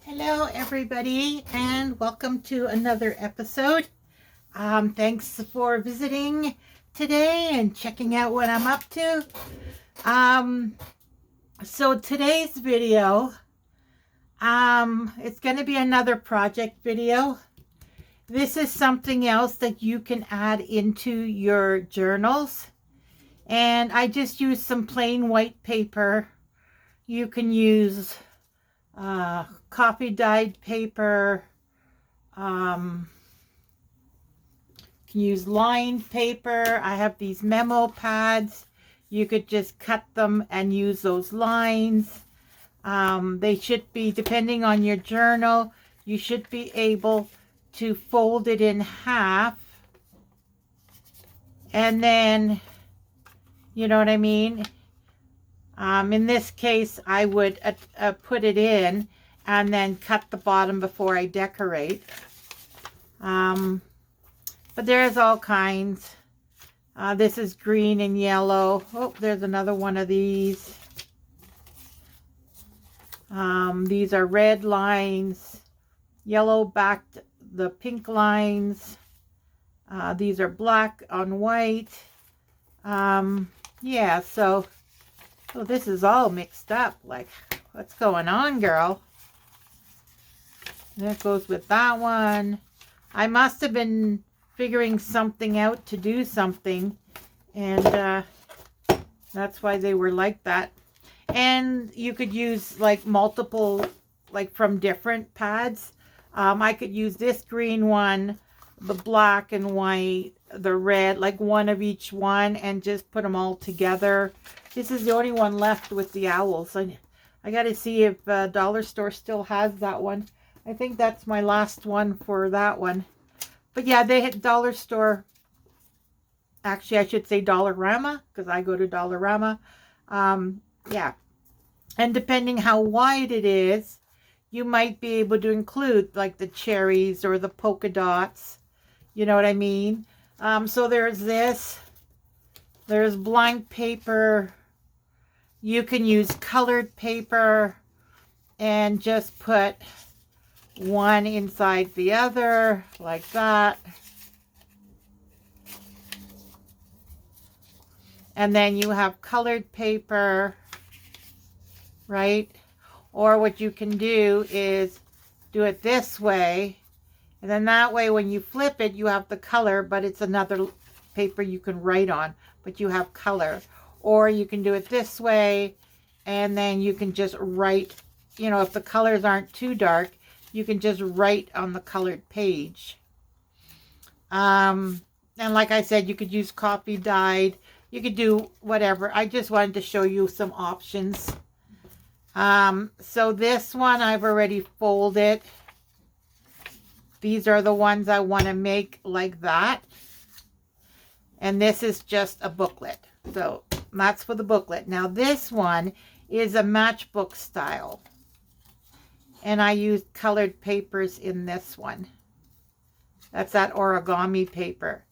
Hello everybody and welcome to another episode. Thanks for visiting today and checking out what I'm up to. So today's video, it's going to be another project video. This is something else that you can add into your journals. And I just used some plain white paper. You can use coffee dyed paper, can use lined paper. I have these memo pads. You could just cut them and use those lines. They should be, depending on your journal, you should be able to fold it in half, and then, you know what I mean? In this case, I would put it in and then cut the bottom before I decorate. But there's all kinds. This is green and yellow. Oh, there's another one of these. These are red lines, yellow backed the pink lines. These are black on white. Yeah, so this is all mixed up. Like, what's going on, girl? That goes with that one. I must have been figuring something out to do something, and that's why they were like that. And you could use like multiple, like from different pads. I could use this green one, the black and white, the red, like one of each one, and just put them all together. This is the only one left with the owls. I got to see if Dollar Store still has that one. I think that's my last one for that one. But yeah, they had Dollar Store. Actually, I should say Dollarama, because I go to Dollarama. Yeah. And depending how wide it is, you might be able to include like the cherries or the polka dots. You know what I mean? So there's this. There's blank paper. You can use colored paper and just put one inside the other like that. And then you have colored paper, right? Or what you can do is do it this way. And then that way when you flip it, you have the color, but it's another paper you can write on, but you have color. Or you can do it this way, and then you can just write, you know, if the colors aren't too dark, you can just write on the colored page. And like I said, you could use coffee dyed. You could do whatever. I just wanted to show you some options. So this one I've already folded. These are the ones I want to make like that. And this is just a booklet. So that's for the booklet. Now this one is a matchbook style. And I used colored papers in this one. That's that origami paper.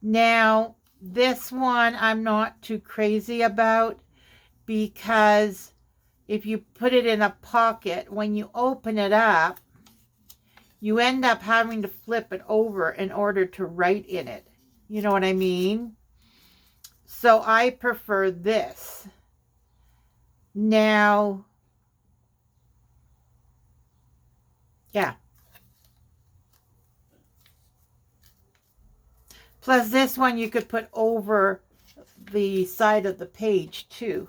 Now this one I'm not too crazy about, because if you put it in a pocket, when you open it up, you end up having to flip it over in order to write in it. You know what I mean? So I prefer this. Now, yeah. Plus this one you could put over the side of the page too.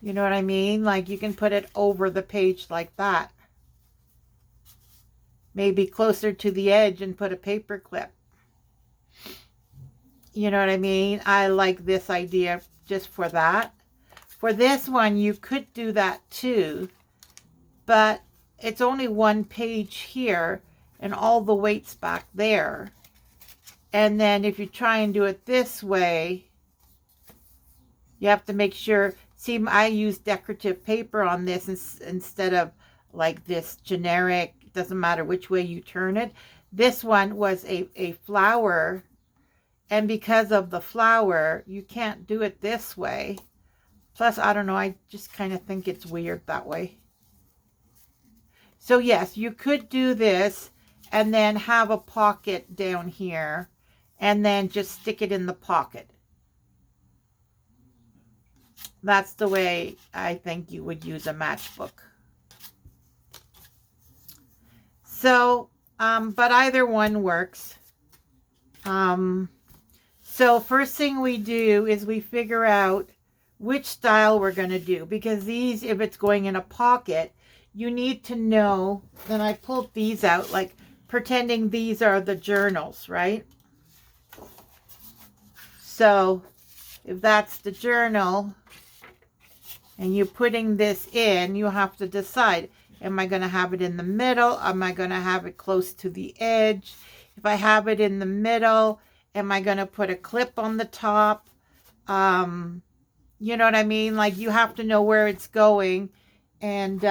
You know what I mean? Like you can put it over the page like that. Maybe closer to the edge and put a paper clip. You know what I mean? I like this idea just for that. For this one, you could do that too, but it's only one page here and all the weight's back there. And then if you try and do it this way, you have to make sure. See, I use decorative paper on this instead of like this generic, doesn't matter which way you turn it. This one was a flower, and because of the flower, you can't do it this way. Plus, I don't know, I just kind of think it's weird that way. So yes, you could do this and then have a pocket down here and then just stick it in the pocket. That's the way I think you would use a matchbook. So, but either one works. So first thing we do is we figure out which style we're going to do, because these, if it's going in a pocket, you need to know. Then I pulled these out, like pretending these are the journals, right? So if that's the journal and you're putting this in, you have to decide, am I going to have it in the middle? Am I going to have it close to the edge? If I have it in the middle, am I going to put a clip on the top? You know what I mean? Like, you have to know where it's going. And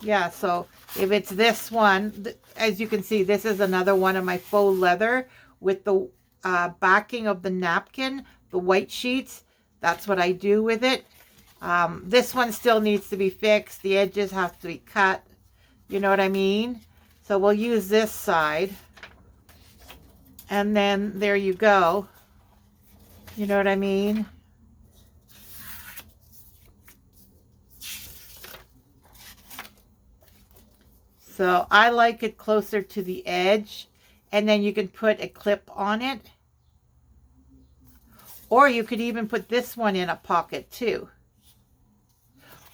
yeah, so if it's this one, as you can see, this is another one of my faux leather with the backing of the napkin, the white sheets. That's what I do with it. This one still needs to be fixed. The edges have to be cut. You know what I mean? So we'll use this side. And then there you go. You know what I mean? So I like it closer to the edge, and then you can put a clip on it. Or you could even put this one in a pocket too.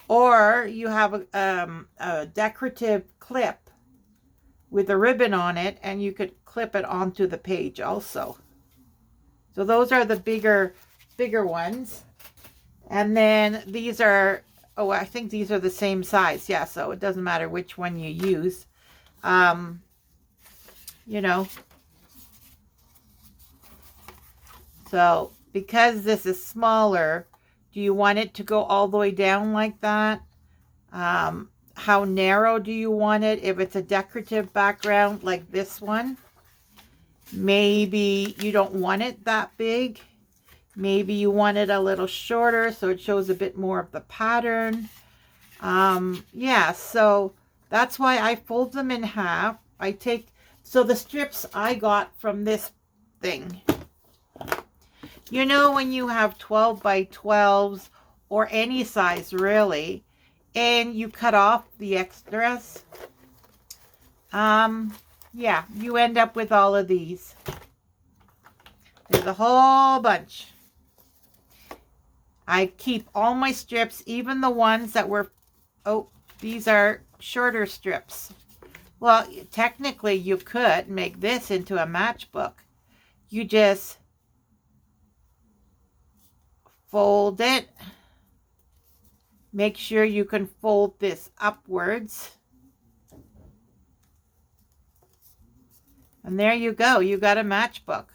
Or you have a decorative clip with a ribbon on it, and you could clip it onto the page also. So those are the bigger ones. And then these are, oh, I think these are the same size. Yeah, so it doesn't matter which one you use. You know. So because this is smaller, do you want it to go all the way down like that? How narrow do you want it? If it's a decorative background like this one, maybe you don't want it that big. Maybe you want it a little shorter so it shows a bit more of the pattern. Yeah, so that's why I fold them in half. So the strips I got from this thing. You know, when you have 12 by 12s or any size really, and you cut off the extras, yeah, you end up with all of these. There's a whole bunch. I keep all my strips, even the ones that were, oh, these are shorter strips. Well, technically you could make this into a matchbook. You just fold it. Make sure you can fold this upwards. And there you go. You got a matchbook.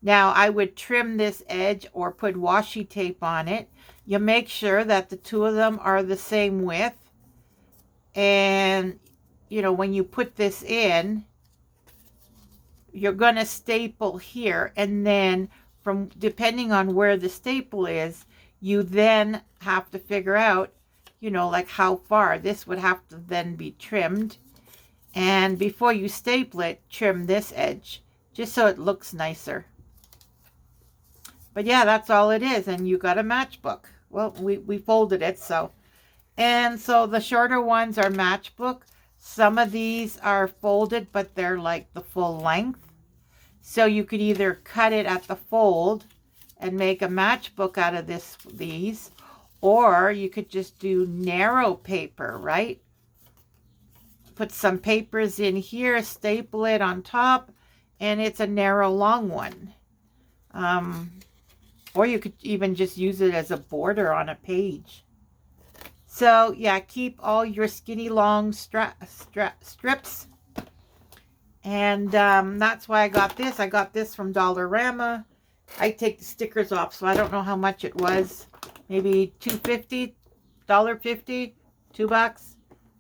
Now, I would trim this edge or put washi tape on it. You make sure that the two of them are the same width. And, you know, when you put this in, you're going to staple here. And then, depending on where the staple is, you then have to figure out, you know, like how far. This would have to then be trimmed. And before you staple it, trim this edge, just so it looks nicer. But yeah, that's all it is. And you got a matchbook. Well, we folded it, so. And so the shorter ones are matchbook. Some of these are folded, but they're like the full length. So you could either cut it at the fold and make a matchbook out of these. Or you could just do narrow paper, right? Put some papers in here, staple it on top, and it's a narrow long one. Or you could even just use it as a border on a page. So yeah, keep all your skinny long strips. And that's why I got this. I got this from Dollarama. I take the stickers off, so I don't know how much it was. Maybe $2.50, $1.50, $2.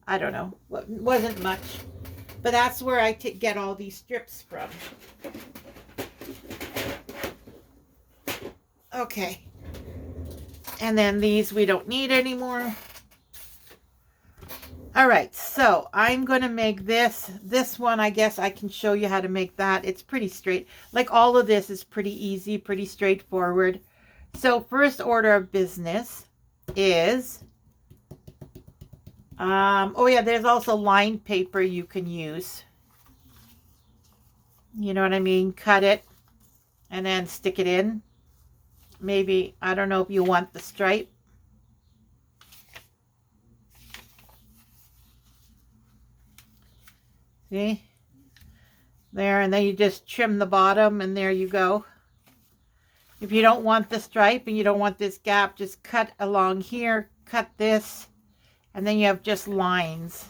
I don't know. It wasn't much. But that's where I get all these strips from. Okay. And then these we don't need anymore. All right, so I'm going to make this one. I guess I can show you how to make that. It's pretty straight. Like all of this is pretty easy, pretty straightforward. So first order of business is, oh yeah, there's also lined paper you can use. You know what I mean? Cut it and then stick it in. Maybe, I don't know if you want the stripe. See? There, and then you just trim the bottom and there you go. If you don't want the stripe and you don't want this gap, just cut along here, cut this, and then you have just lines.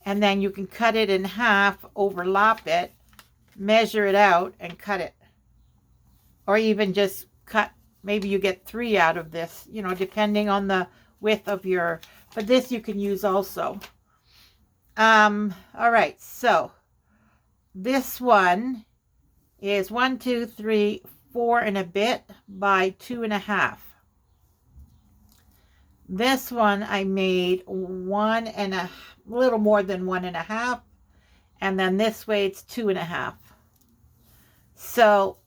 And then you can cut it in half, overlap it, measure it out, and cut it. Or even just cut, maybe you get 3 out of this, you know, depending on the width of your, but this you can use also. All right, so this one is 1, 2, 3, 4 and a bit by 2.5. This one I made 1 and a little more than 1.5, and then this way it's 2.5. So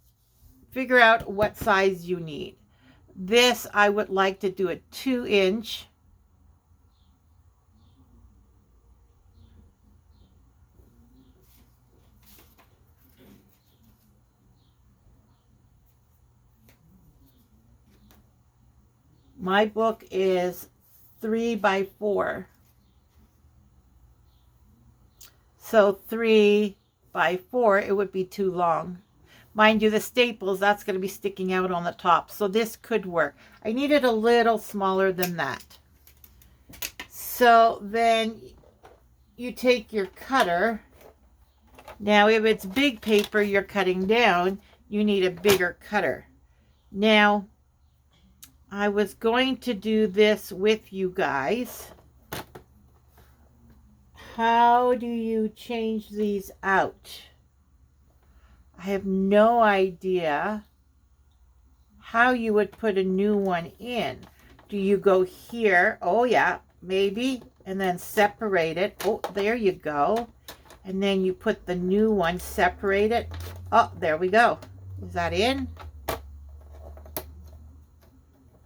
figure out what size you need. This I would like to do a 2-inch. My book is 3 by 4. So 3 by 4, it would be too long. Mind you, the staples, that's going to be sticking out on the top. So this could work. I need it a little smaller than that. So then you take your cutter. Now, if it's big paper you're cutting down, you need a bigger cutter. Now, I was going to do this with you guys. How do you change these out? I have no idea how you would put a new one in. Do you go here? Oh yeah, maybe. And then separate it. Oh, there you go. And then you put the new one, separate it. Oh, there we go. Is that in?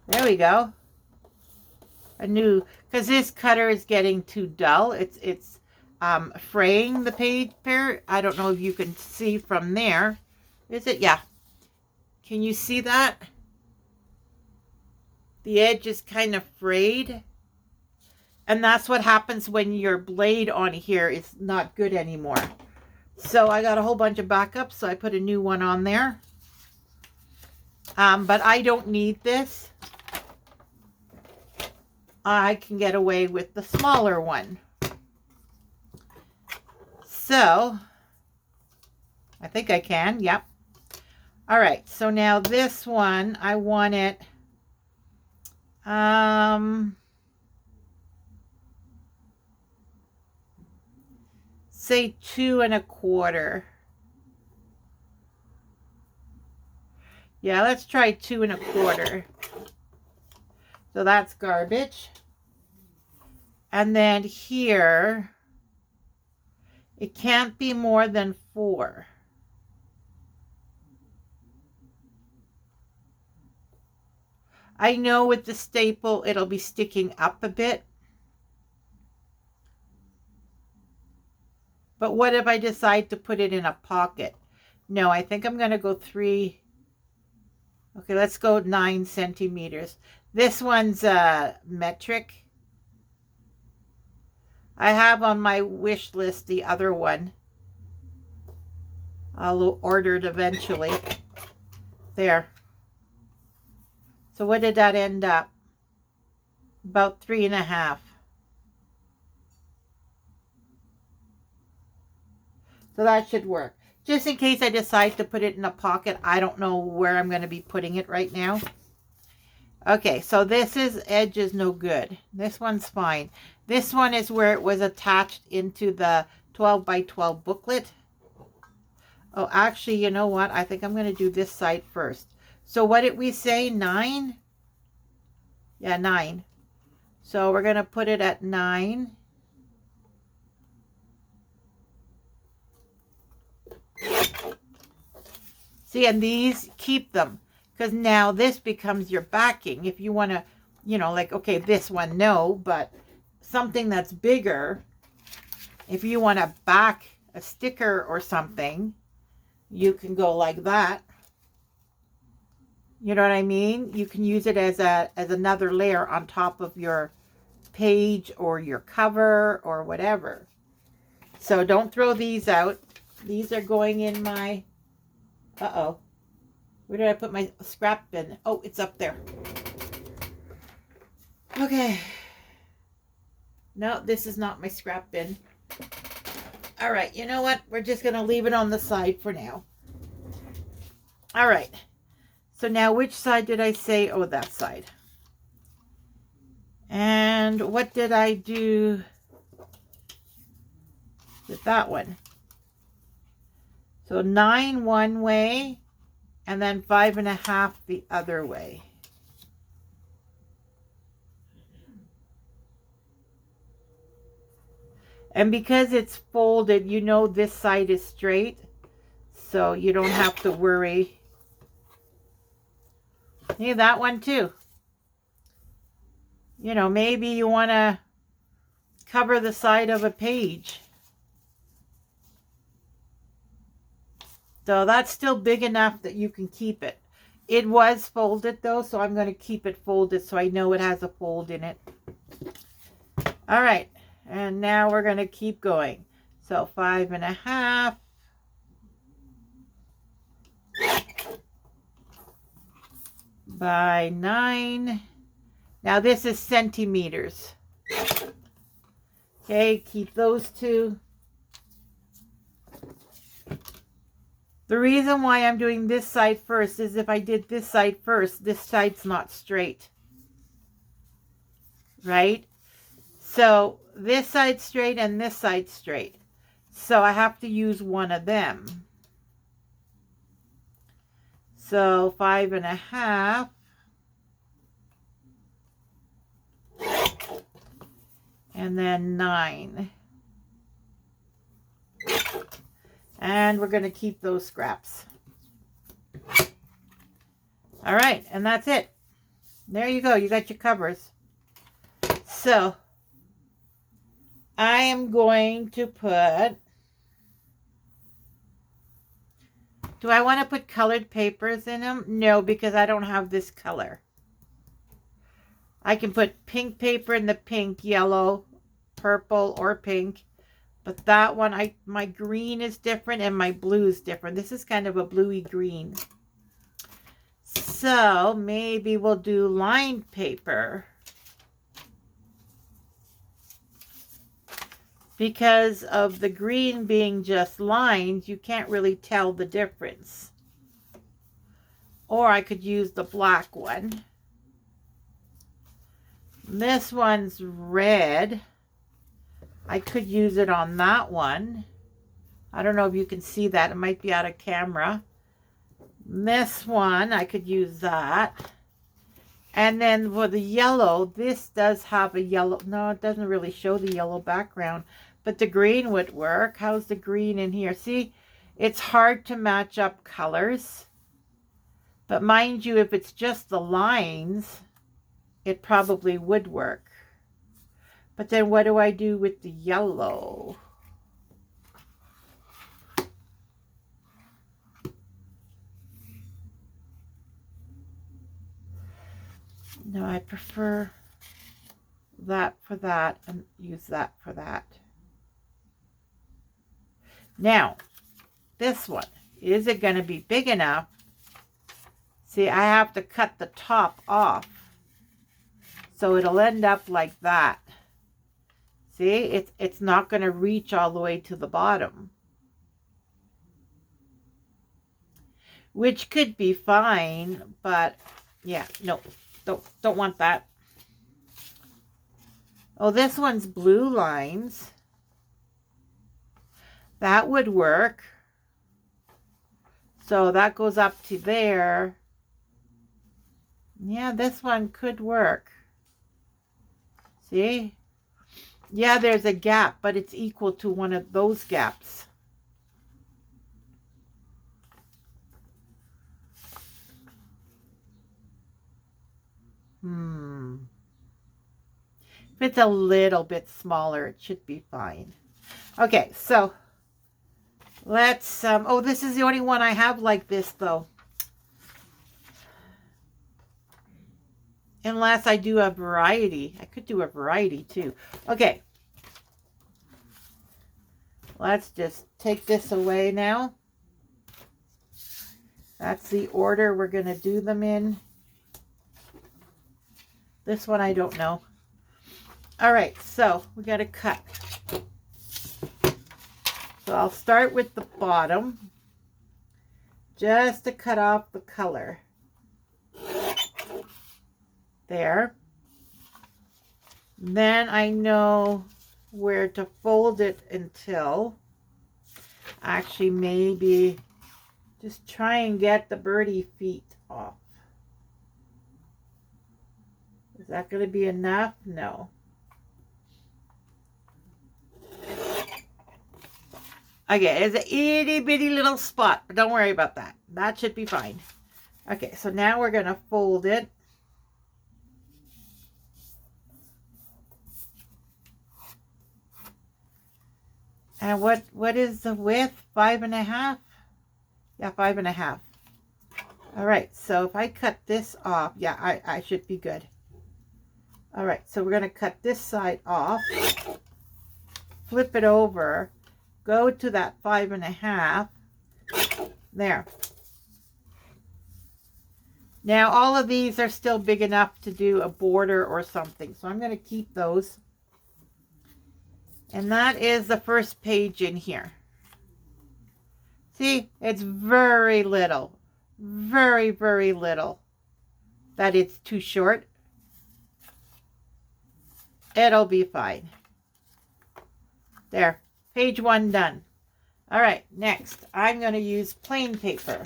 There we go. A new, because this cutter is getting too dull. It's fraying the paper. I don't know if you can see from there. Is it? Yeah. Can you see that? The edge is kind of frayed. And that's what happens when your blade on here is not good anymore. So I got a whole bunch of backups, so I put a new one on there. But I don't need this. I can get away with the smaller one. So, I think I can, yep. All right, so now this one, I want it, say 2 1/4. Yeah, let's try 2 1/4. So that's garbage. And then here, it can't be more than 4. I know with the staple, it'll be sticking up a bit. But what if I decide to put it in a pocket? No, I think I'm going to go 3. Okay, let's go 9 centimeters. This one's metric. I have on my wish list the other one. I'll order it eventually. There. So what did that end up? About 3.5. So that should work. Just in case I decide to put it in a pocket, I don't know where I'm going to be putting it right now. Okay, so this edge is no good. This one's fine. This one is where it was attached into the 12 by 12 booklet. Oh, actually, you know what? I think I'm going to do this side first. So what did we say? 9? Yeah, 9. So we're going to put it at 9. See, and these, keep them, because now this becomes your backing. If you want to, you know, like, okay, this one, no, but something that's bigger, if you want to back a sticker or something, you can go like that. You know what I mean? You can use it as another layer on top of your page or your cover or whatever. So don't throw these out. These are going in my, uh-oh. Where did I put my scrap bin? Oh, it's up there. Okay. No, this is not my scrap bin. All right, you know what? We're just going to leave it on the side for now. All right. So now which side did I say? Oh, that side. And what did I do with that one? So 9 one way and then 5.5 the other way. And because it's folded, you know this side is straight, so you don't have to worry. Yeah, that one too. You know, maybe you want to cover the side of a page. So that's still big enough that you can keep it. It was folded though, so I'm going to keep it folded so I know it has a fold in it. All right. And now we're going to keep going. So 5.5. By 9. Now this is centimeters. Okay, keep those two. The reason why I'm doing this side first is if I did this side first, this side's not straight. Right? So this side's straight and this side's straight. So I have to use one of them. So 5.5. And then 9. And we're going to keep those scraps. All right, and that's it. There you go. You got your covers. So I am going to put, do I want to put colored papers in them? No, because I don't have this color. I can put pink paper in the pink, yellow, purple, or pink. But that one, my green is different and my blue is different. This is kind of a bluey green. So maybe we'll do lined paper. Because of the green being just lines, you can't really tell the difference. Or I could use the black one. This one's red. I could use it on that one. I don't know if you can see that. It might be out of camera. This one, I could use that. And then for the yellow, this does have a yellow. No, it doesn't really show the yellow background. But the green would work. How's the green in here? See, it's hard to match up colors. But mind you, if it's just the lines, it probably would work. But then what do I do with the yellow? No, I prefer that for that and use that for that. Now, this one, is it going to be big enough? See, I have to cut the top off. So it'll end up like that. See, it's not going to reach all the way to the bottom. Which could be fine, but yeah, no, don't want that. Oh, this one's blue lines. That would work. So that goes up to there. Yeah, this one could work. See? Yeah, there's a gap, but it's equal to one of those gaps. If it's a little bit smaller, it should be fine. Okay, so let's, oh, this is the only one I have like this, though. Unless I do a variety. I could do a variety, too. Okay. Let's just take this away now. That's the order we're going to do them in. This one I don't know. All right, so we got to cut. So I'll start with the bottom, just to cut off the color. There. Then I know where to fold it until, actually maybe just try and get the birdie feet off. Is that going to be enough? No. Okay, it's an itty bitty little spot, but don't worry about that. That should be fine. Okay, so now we're going to fold it. And what is the width? 5.5? Yeah, 5.5. All right, so if I cut this off, yeah, I should be good. All right, so we're going to cut this side off, flip it over, go to that 5.5. There. Now, all of these are still big enough to do a border or something, so I'm going to keep those. And that is the first page in here. See, it's very little. Very, very little. That it's too short. It'll be fine. There. Page 1 done. All right, next. I'm going to use plain paper.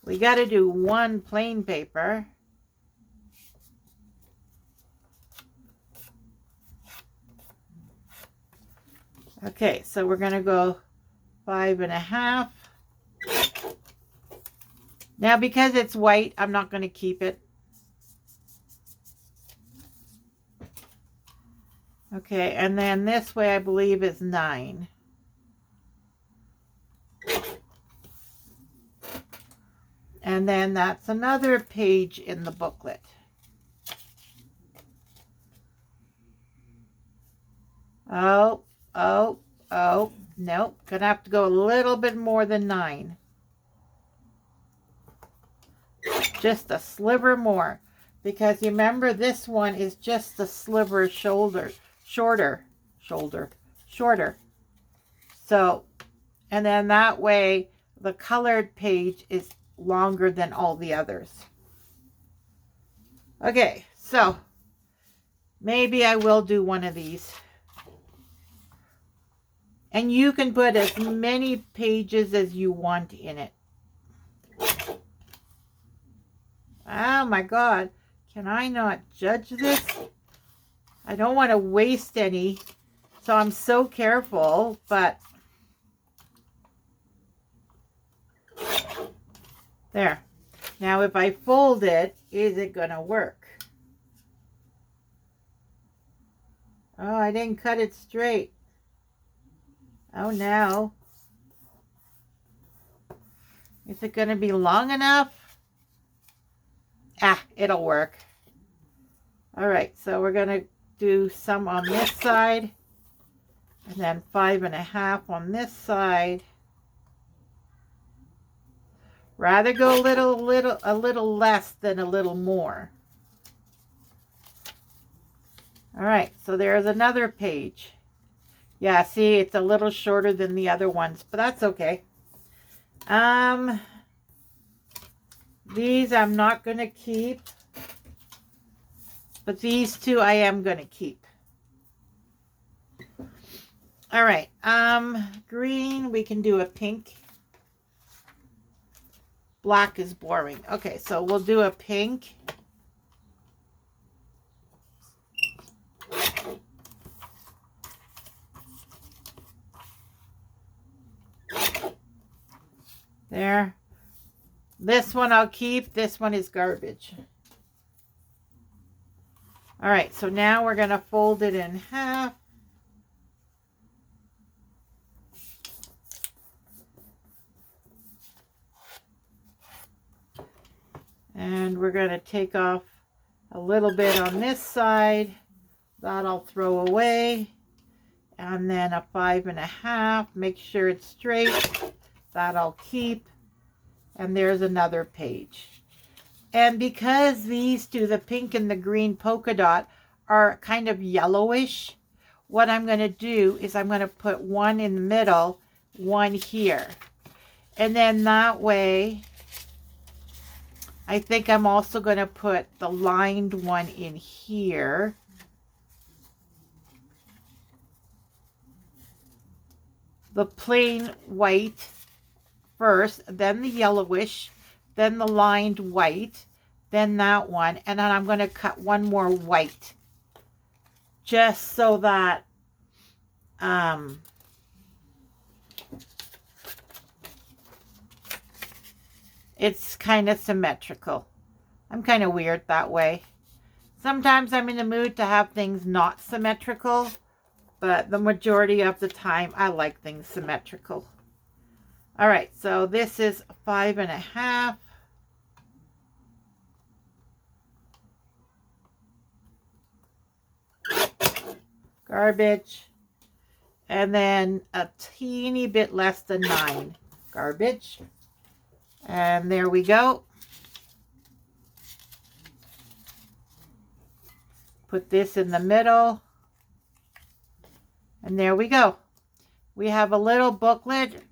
We got to do one plain paper. Okay, so we're going to go 5.5. Now, because it's white, I'm not going to keep it. Okay, and then this way I believe is 9. And then that's another page in the booklet. Oh, nope. Gonna have to go a little bit more than 9. Just a sliver more. Because you remember this one is just a sliver shorter. So, and then that way the colored page is longer than all the others. Okay, so maybe I will do one of these. And you can put as many pages as you want in it. Oh my God. Can I not judge this? I don't want to waste any. So I'm so careful, but there. Now if I fold it, is it going to work? Oh, I didn't cut it straight. Oh no. Is it going to be long enough? Ah, it'll work. All right, so we're going to do some on this side. And then 5.5 on this side. Rather go a little less than a little more. All right, so there's another page. Yeah, see, it's a little shorter than the other ones, but that's okay. These I'm not going to keep. But these two I am going to keep. All right. Green, we can do a pink. Black is boring. Okay, so we'll do a pink. There. This one I'll keep. This one is garbage. All right, so now we're going to fold it in half. And we're going to take off a little bit on this side. That I'll throw away. And then a 5.5. Make sure it's straight. That I'll keep. And there's another page. And because these two, the pink and the green polka dot, are kind of yellowish, what I'm going to do is I'm going to put one in the middle, one here. And then that way, I think I'm also going to put the lined one in here. The plain white first, then the yellowish, then the lined white, then that one, and then I'm going to cut one more white, just so that it's kind of symmetrical. I'm kind of weird that way. Sometimes I'm in the mood to have things not symmetrical, but the majority of the time I like things symmetrical. All right, so this is 5.5. Garbage. And then a teeny bit less than 9. Garbage. And there we go. Put this in the middle. And there we go. We have a little booklet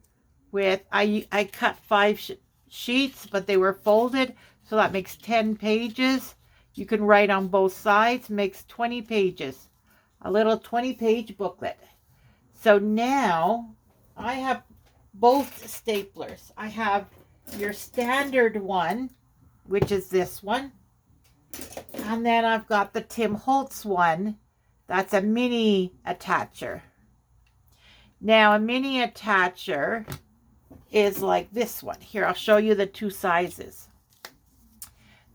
with, I cut 5 sheets, but they were folded. So that makes 10 pages. You can write on both sides. Makes 20 pages. A little 20-page booklet. So now I have both staplers. I have your standard one, which is this one. And then I've got the Tim Holtz one. That's a mini attacher. Now a mini attacher is like this one. Here, I'll show you the two sizes.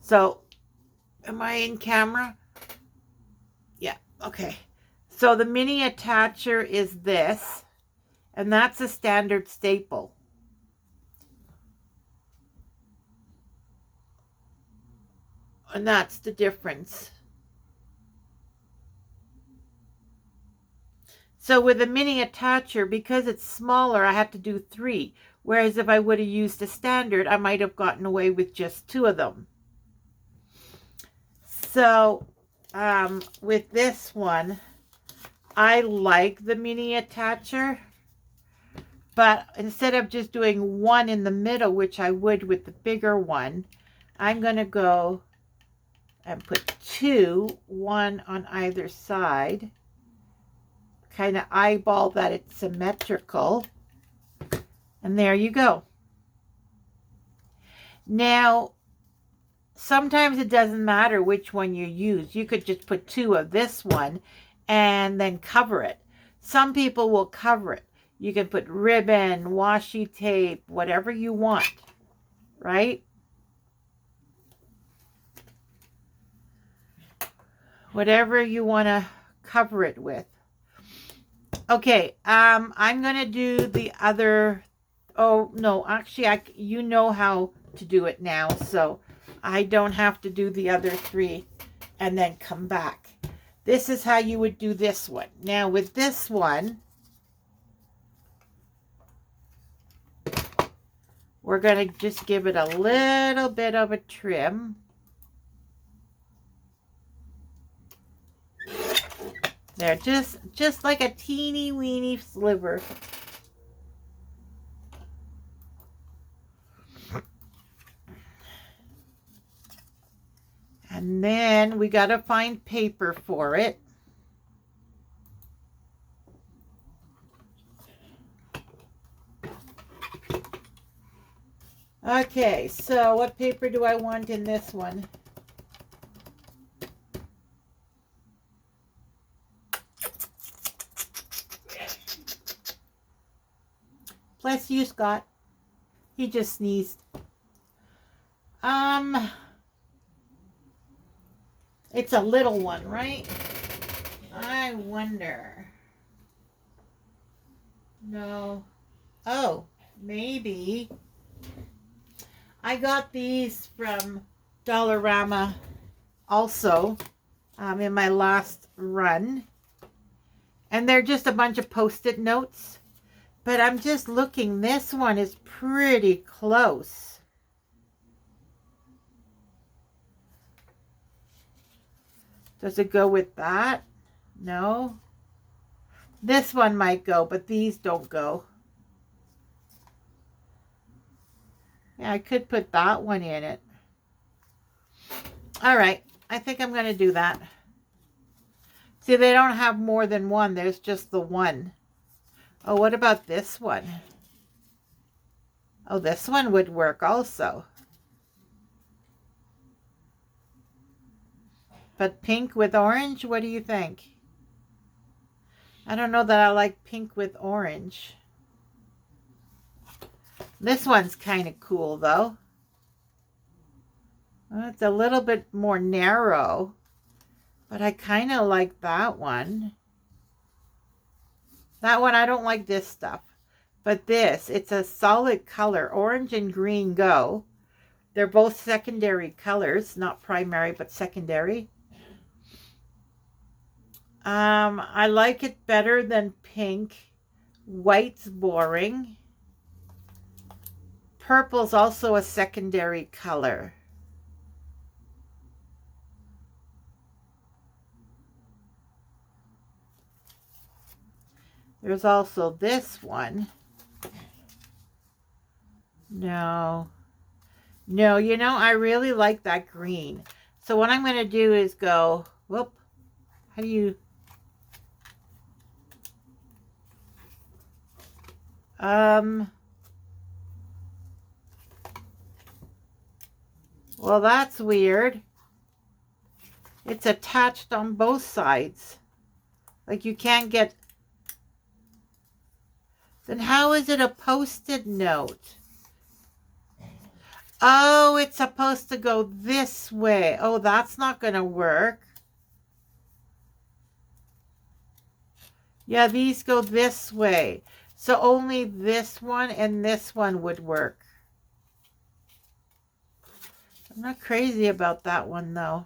So, am I in camera? Yeah, okay. So the mini attacher is this, and that's a standard staple. And that's the difference. So with a mini attacher, because it's smaller, I have to do 3. Whereas if I would have used a standard, I might have gotten away with just 2 of them. So with this one, I like the mini attacher. But instead of just doing 1 in the middle, which I would with the bigger one, I'm going to go and put 2, 1 on either side. Kind of eyeball that it's symmetrical. And there you go. Now, sometimes it doesn't matter which one you use. You could just put 2 of this one and then cover it. Some people will cover it. You can put ribbon, washi tape, whatever you want, right? Whatever you want to cover it with. Okay, I'm going to do the other. Oh, no, actually, you know how to do it now, so I don't have to do the other 3 and then come back. This is how you would do this one. Now, with this one, we're going to just give it a little bit of a trim. There, just like a teeny weeny sliver. And then we got to find paper for it. Okay, so what paper do I want in this one? Bless you, Scott. He just It's It's a little one, right? I wonder. No. Oh, maybe. I got these from Dollarama also in my last run. And they're just a bunch of Post-it notes. But I'm just looking. This one is pretty close. Does it go with that? No. This one might go, but these don't go. Yeah, I could put that one in it. All right. I think I'm going to do that. See, they don't have more than one. There's just the one. Oh, what about this one? Oh, this one would work also. But pink with orange, what do you think? I don't know that I like pink with orange. This one's kind of cool, though. Well, it's a little bit more narrow. But I kind of like that one. That one, I don't like this stuff. But this, it's a solid color. Orange and green go. They're both secondary colors. Not primary, but secondary. I like it better than pink. White's boring. Purple's also a secondary color. There's also this one. No. No, you know, I really like that green. So what I'm going to do is go, whoop, how do you, well, that's weird. It's attached on both sides. Like you can't get, then how is it a Post-it note? Oh, it's supposed to go this way. Oh, that's not going to work. Yeah, these go this way. So only this one and this one would work. I'm not crazy about that one, though.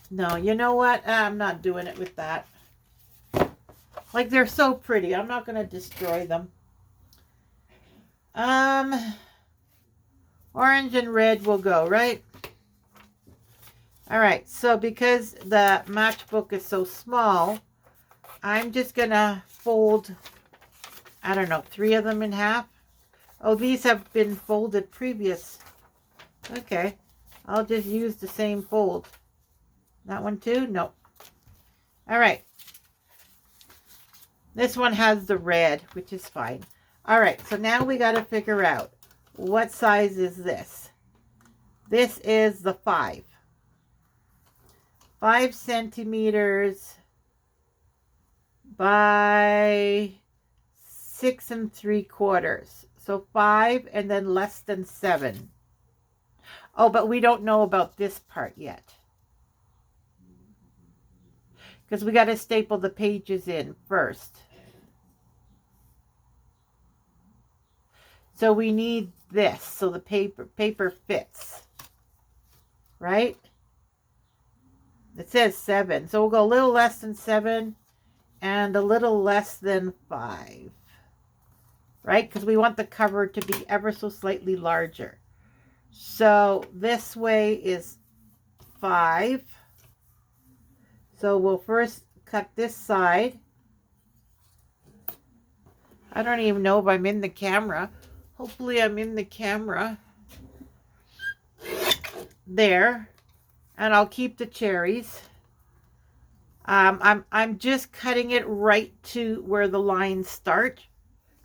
No, you know what? I'm not doing it with that. Like, they're so pretty. I'm not going to destroy them. Orange and red will go, right? All right. So because the matchbook is so small, I'm just going to fold, I don't know, 3 of them in half. Oh, these have been folded previous. Okay. I'll just use the same fold. That one too? No. All right. This one has the red, which is fine. All right, so now we got to figure out what size is this. This is the 5. 5 centimeters by 6 3/4. So 5 and then less than 7. Oh, but we don't know about this part yet. Because we got to staple the pages in first. So we need this so the paper fits. Right? It says 7. So we'll go a little less than 7 and a little less than 5. Right? Because we want the cover to be ever so slightly larger. So this way is 5. So we'll first cut this side. I don't even know if I'm in the camera. Hopefully I'm in the camera. There. And I'll keep the cherries. I'm just cutting it right to where the lines start.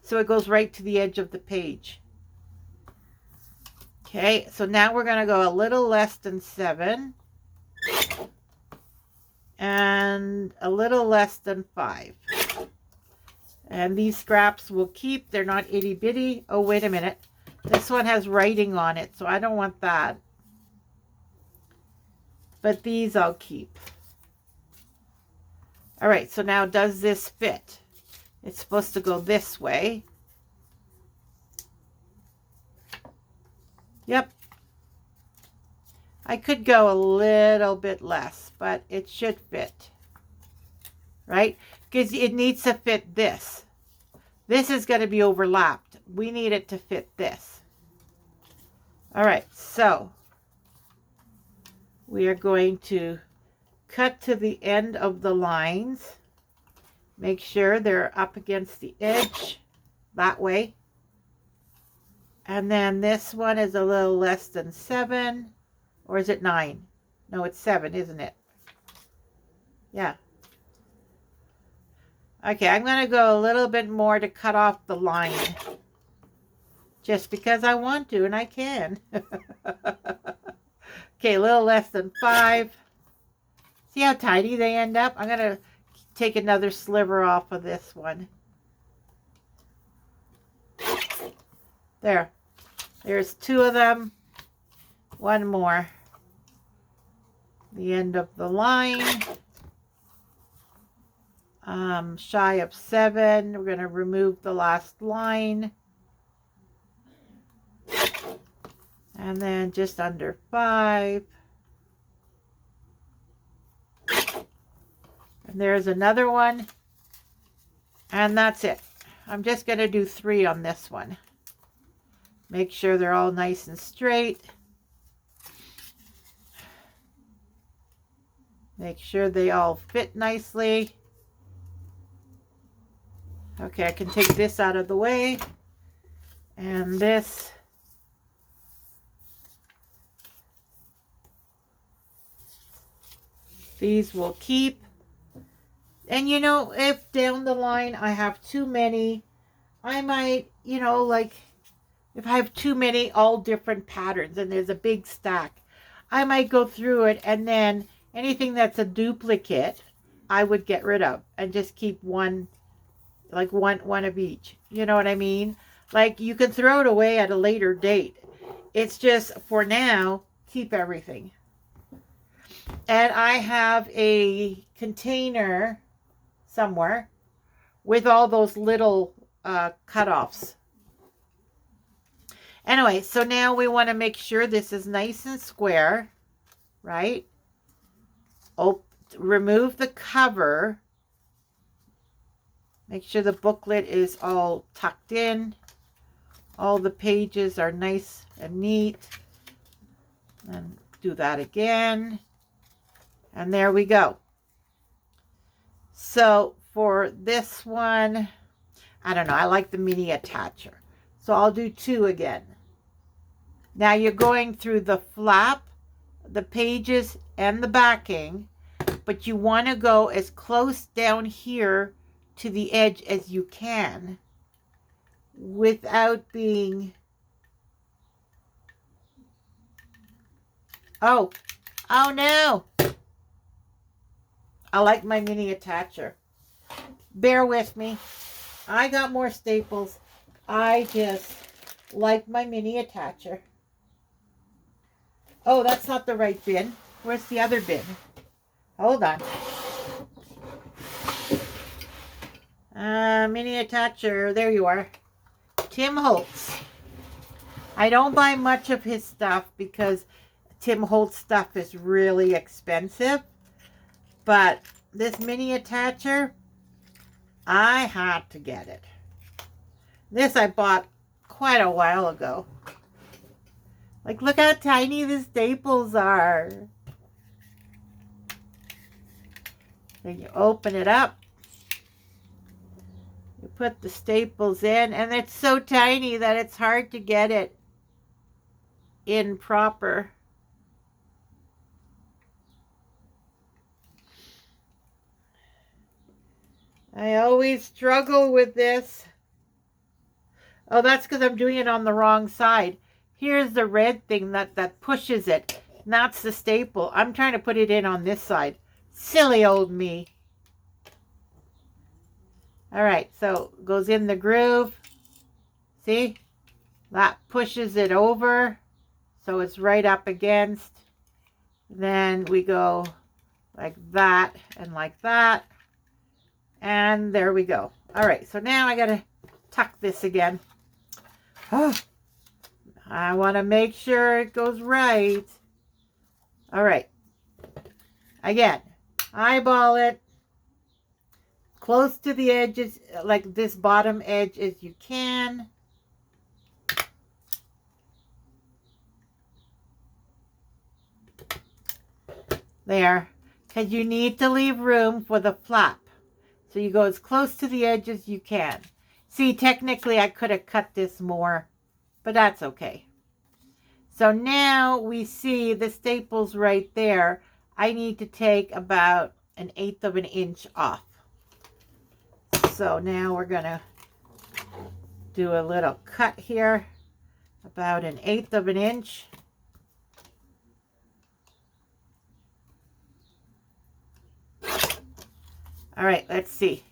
So it goes right to the edge of the page. Okay, so now we're going to go a little less than 7. And a little less than 5. And these scraps will keep. They're not itty bitty. Oh, wait a minute. This one has writing on it, so I don't want that. but these I'll keep. All right, so now does this fit? It's supposed to go this way. Yep. I could go a little bit less, but it should fit. Right? Because it needs to fit this. This is going to be overlapped. We need it to fit this. All right, so we are going to cut to the end of the lines. Make sure they're up against the edge that way. And then this one is a little less than 7. Or is it 9? No, it's 7, isn't it? Yeah. Okay, I'm going to go a little bit more to cut off the line. Just because I want to, and I can. Okay, a little less than 5. See how tiny they end up? I'm going to take another sliver off of this one. There. There's 2 of them. 1 more. The end of the line. Shy of 7. We're going to remove the last line. And then just under 5. And there's another one. And that's it. I'm just going to do 3 on this one. Make sure they're all nice and straight. Make sure they all fit nicely. Okay, I can take this out of the way. And this. These will keep. And you know, if down the line I have too many, I might, you know, like if I have too many all different patterns and there's a big stack, I might go through it, and then anything that's a duplicate, I would get rid of and just keep one, like one of each. You know what I mean? Like you can throw it away at a later date. It's just for now, keep everything. And I have a container somewhere with all those little cutoffs. Anyway, so now we want to make sure this is nice and square, right? Remove the cover. Make sure the booklet is all tucked in. All the pages are nice and neat. And do that again. And there we go. So for this one, I don't know, I like the mini attacher. So I'll do 2 again. Now you're going through the flap, the pages, and the backing, but you want to go as close down here to the edge as you can without being... Oh no! I like my mini attacher. Bear with me. I got more staples. I just like my mini attacher. Oh, that's not the right bin. Where's the other bin? Hold on. Mini attacher. There you are. Tim Holtz. I don't buy much of his stuff because Tim Holtz stuff is really expensive. But this mini attacher, I had to get it. This I bought quite a while ago. Like, look how tiny the staples are. Then you open it up. You put the staples in, and it's so tiny that it's hard to get it in proper. I always struggle with this. Oh, that's because I'm doing it on the wrong side. Here's the red thing that pushes it. And that's the staple. I'm trying to put it in on this side. Silly old me. All right, so it goes in the groove. See? That pushes it over. So it's right up against. Then we go like that and like that. And there we go. All right, so now I got to tuck this again. Oh, I want to make sure it goes right. All right. Again, eyeball it close to the edges, like this bottom edge as you can. There, because you need to leave room for the flap. So you go as close to the edge as you can. See, technically I could have cut this more, but that's okay. So now we see the staples right there. I need to take about 1/8 of an inch off. So now we're going to do a little cut here, about 1/8 of an inch. All right, let's see.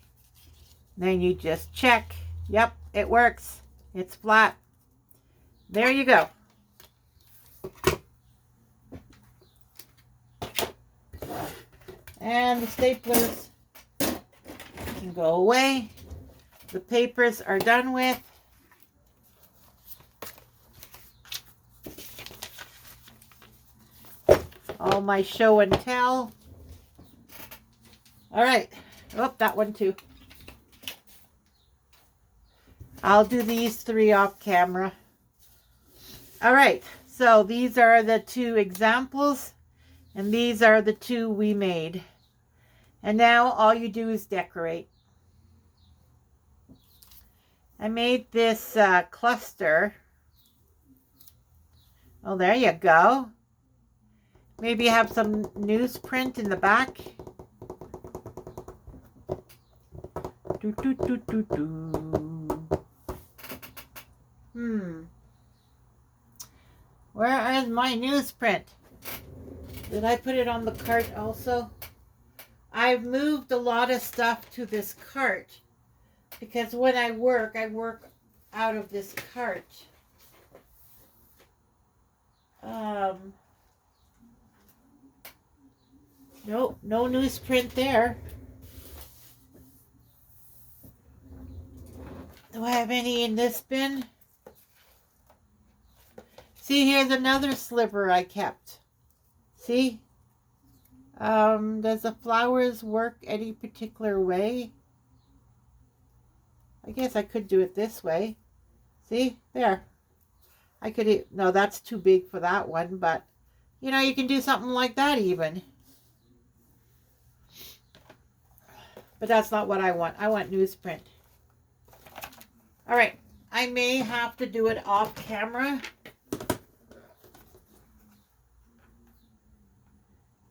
Then you just check. Yep, it works. It's flat. There you go. And the staplers can go away. The papers are done with. All my show and tell. All right. Oh, that one too. I'll do these 3 off camera. All right. So these are the 2 examples. And these are the 2 we made. And now all you do is decorate. I made this cluster. Oh, there you go. Maybe have some newsprint in the back. Do, do, do, do, do. Where is my newsprint? Did I put it on the cart also? I've moved a lot of stuff to this cart because when I work out of this cart. Nope, no newsprint there. Do I have any in this bin? See, here's another sliver I kept. See? Does the flowers work any particular way? I guess I could do it this way. See? There. I could, no, that's too big for that one, but, you know, you can do something like that even. But that's not what I want. I want newsprint. All right. I may have to do it off camera.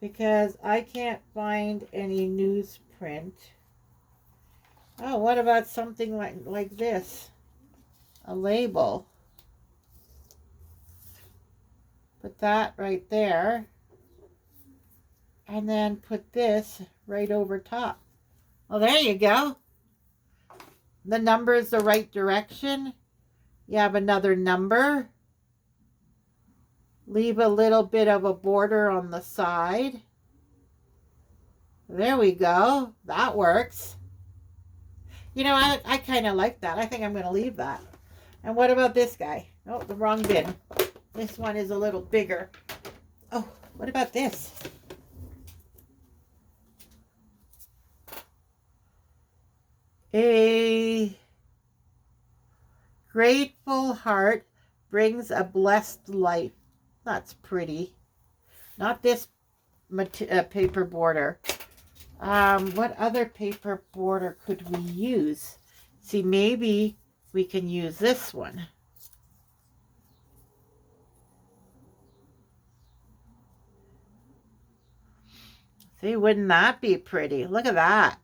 Because I can't find any newsprint. Oh, what about something like this? A label. Put that right there. And then put this right over top. Well, there you go. The number is the right direction. You have another number. Leave a little bit of a border on the side. There we go. That works. You know, I kind of like that. I think I'm going to leave that. And what about this guy? Oh, the wrong bin. This one is a little bigger. Oh, what about this? A grateful heart brings a blessed life. That's pretty. Not this paper border. What other paper border could we use? See, maybe we can use this one. See, wouldn't that be pretty? Look at that.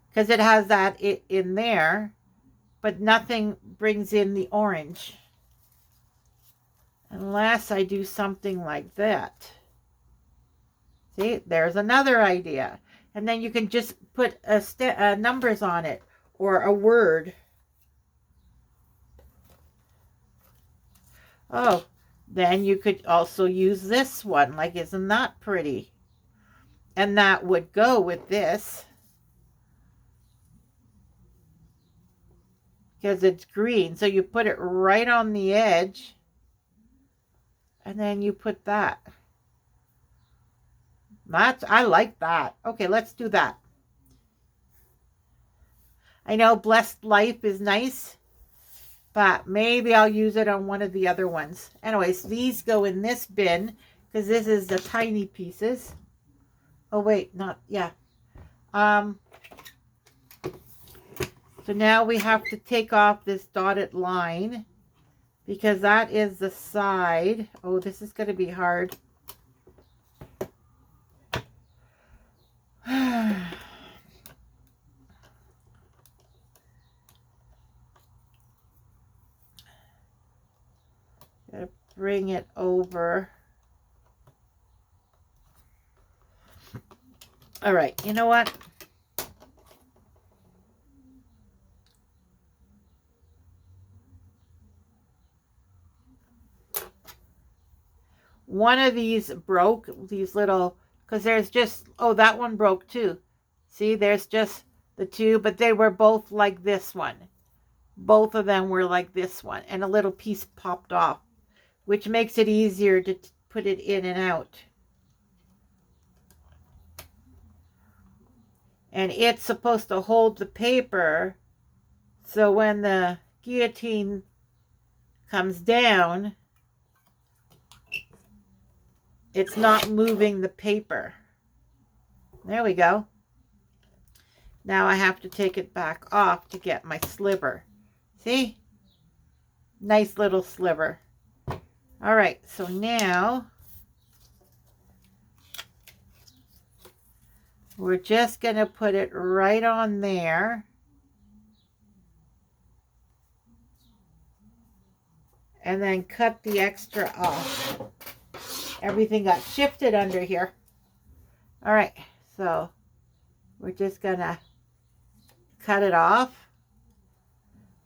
Because it has that in there, but nothing brings in the orange. Unless I do something like that. See, there's another idea. And then you can just put numbers on it or a word. Oh, Then you could also use this one. Like, isn't that pretty? And that would go with this, because it's green. So you put it right on the edge, and then you put that. I like that. Okay, let's do that. I know Blessed Life is nice, but maybe I'll use it on one of the other ones. Anyways, these go in this bin because this is the tiny pieces. Oh wait, not, yeah. So now we have to take off this dotted line because that is the side. Oh, this is going to be hard. Gotta bring it over. All right, you know what? One of these broke, these little, because there's just, oh, that one broke too. See, there's just the two, but they were both like this one. Both of them were like this one, and a little piece popped off, which makes it easier to put it in and out. And it's supposed to hold the paper, so when the guillotine comes down, it's not moving the paper. There we go. Now I have to take it back off to get my sliver. See? Nice little sliver. All right, so now we're just going to put it right on there. And then cut the extra off. Everything got shifted under here. All right, so we're just going to cut it off.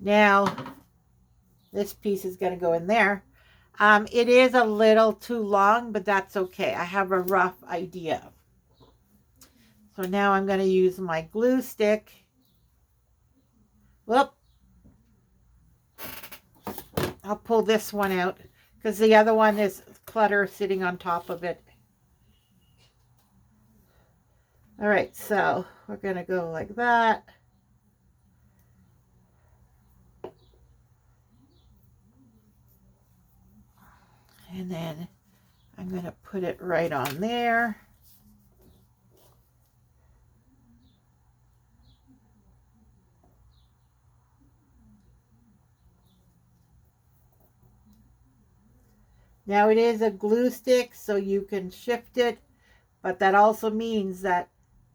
Now, this piece is going to go in there. It is a little too long, but that's okay. I have a rough idea. So now I'm going to use my glue stick. Whoop. I'll pull this one out because the other one is clutter sitting on top of it. All right, so we're going to go like that. And then I'm going to put it right on there. Now it is a glue stick, so you can shift it, but that also means that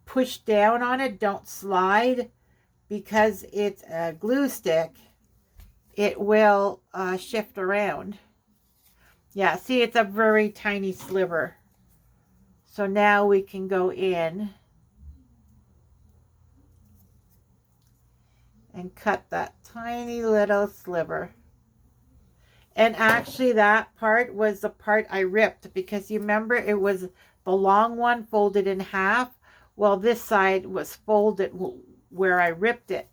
push down on it, don't slide, because it's a glue stick, it will shift around. Yeah, see, it's a very tiny sliver. So now we can go in and cut that tiny little sliver. And actually that part was the part I ripped, because you remember it was the long one folded in half. Well, this side was folded where I ripped it.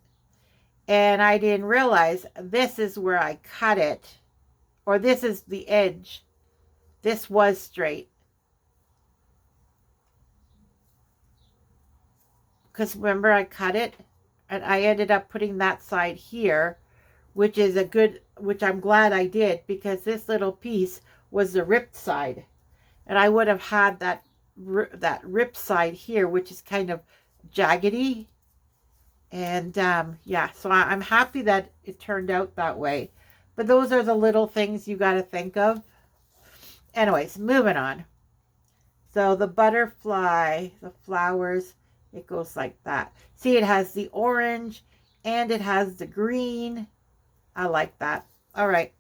And I didn't realize this is where I cut it. Or this is the edge. This was straight. Because remember I cut it and I ended up putting that side here, which is a good, which I'm glad I did, because this little piece was the ripped side. And I would have had that ripped side here, which is kind of jaggedy. And yeah, so I'm happy that it turned out that way. But those are the little things you got to think of. Anyways, moving on. So the butterfly, the flowers, it goes like that. See, it has the orange and it has the green. I like that. All right.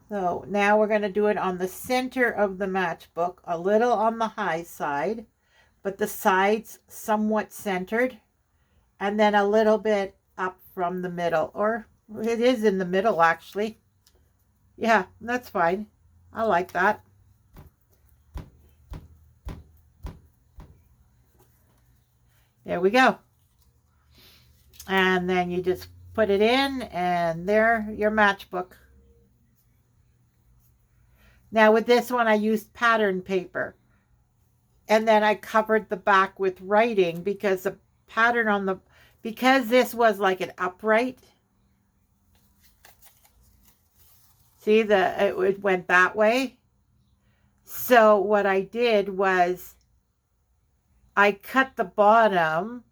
So now we're going to do it on the center of the matchbook, a little on the high side, but the sides somewhat centered. and then a little bit up from the middle, or it is in the middle actually. Yeah, that's fine. I like that. There we go. And then you just put it in, and there, your matchbook. Now with this one, I used pattern paper. And then I covered the back with writing because the pattern on the, because this was like an upright. See, it went that way. So what I did was I cut the bottom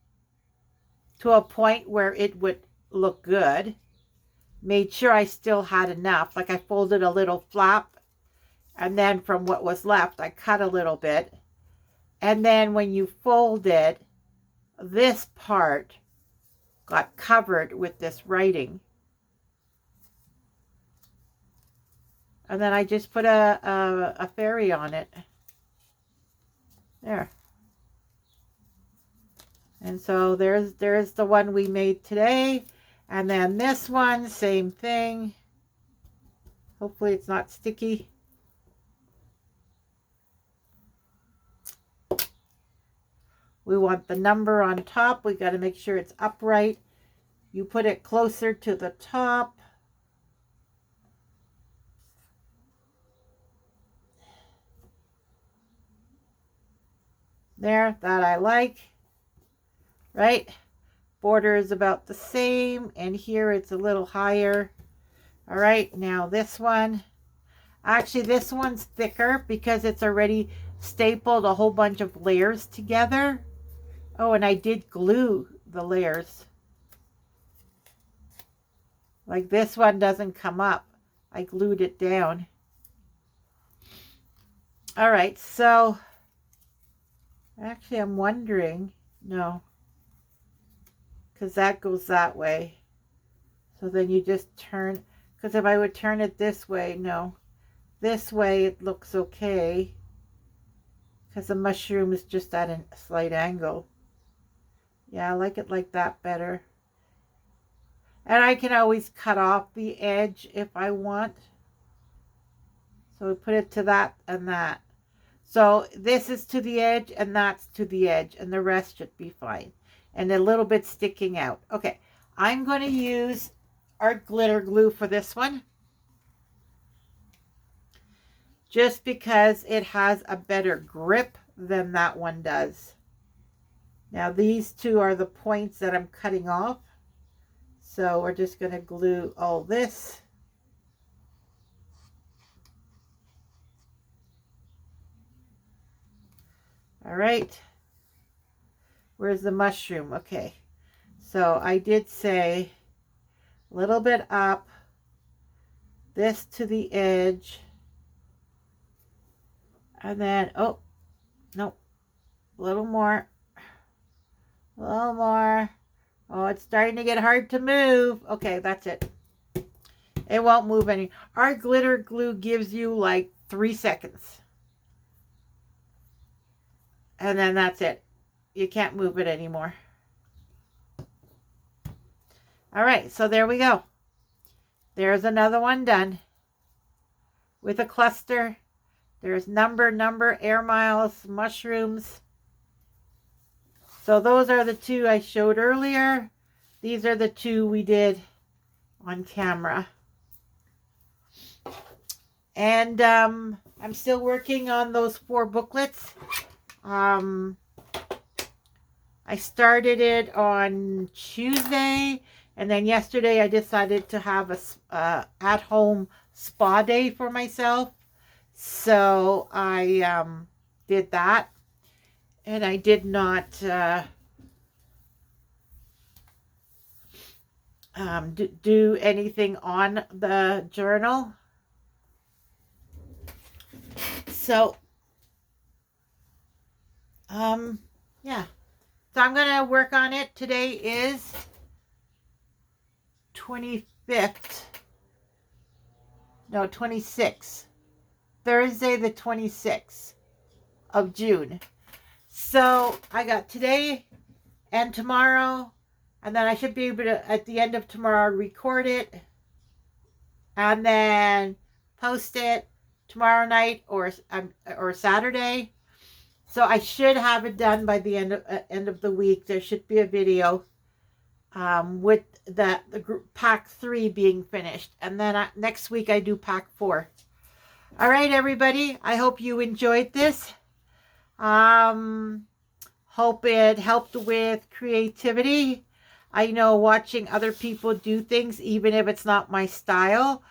to a point where it would look good. Made sure I still had enough. Like I folded a little flap, and then from what was left, I cut a little bit. And then when you fold it, this part got covered with this writing. And then I just put a fairy on it. There. And so there's the one we made today. And then this one, same thing. Hopefully it's not sticky. We want the number on top. We got to make sure it's upright. You put it closer to the top. There, that I like. Right? Border is about the same, and here it's a little higher. All right, now this one. Actually, this one's thicker because it's already stapled a whole bunch of layers together. Oh, and I did glue the layers. Like this one doesn't come up. I glued it down. All right, so actually I'm wondering, no, because that goes that way. So then you just turn, because if I would turn it this way, no, this way it looks okay, because the mushroom is just at a slight angle. Yeah, I like it like that better. And I can always cut off the edge if I want. So we put it to that and that. So this is to the edge and that's to the edge, and the rest should be fine. And a little bit sticking out. Okay, I'm going to use our glitter glue for this one, just because it has a better grip than that one does. Now these two are the points that I'm cutting off. So we're just going to glue all this. All right. Where's the mushroom? Okay. So I did say a little bit up, this to the edge, and then, oh, no, a little more. A little more. Oh, it's starting to get hard to move. Okay, that's it. It won't move any. Our glitter glue gives you like 3 seconds. And then that's it. You can't move it anymore. All right, so there we go. There's another one done with a cluster. There's number, air miles, mushrooms. So those are the two I showed earlier. These are the two we did on camera. And I'm still working on those 4 booklets. I started it on Tuesday, and then yesterday I decided to have a at-home spa day for myself. So I did that. And I did not do anything on the journal. So, yeah. So I'm going to work on it. Today is 25th. No, 26th. Thursday the 26th of June. So I got today and tomorrow And then I should be able to, at the end of tomorrow, record it and then post it tomorrow night or Saturday. So I should have it done by the end of the week. There should be a video with the group pack 3 being finished. And then next week I do pack 4. All right, everybody. I hope you enjoyed this. Hope it helped with creativity. I know watching other people do things, even if it's not my style,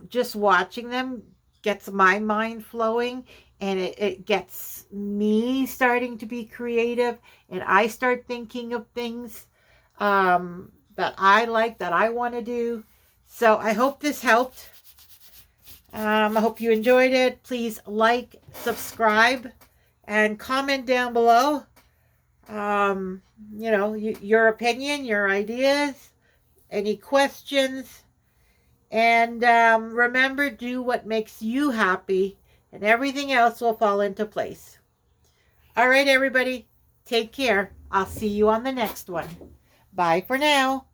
just watching them gets my mind flowing, and it gets me starting to be creative, and I start thinking of things that I like, that I want to do. So I hope this helped. I hope you enjoyed it. Please like, subscribe, and comment down below. You know, your opinion, your ideas, any questions. And remember, do what makes you happy, and everything else will fall into place. All right, everybody, take care. I'll see you on the next one. Bye for now.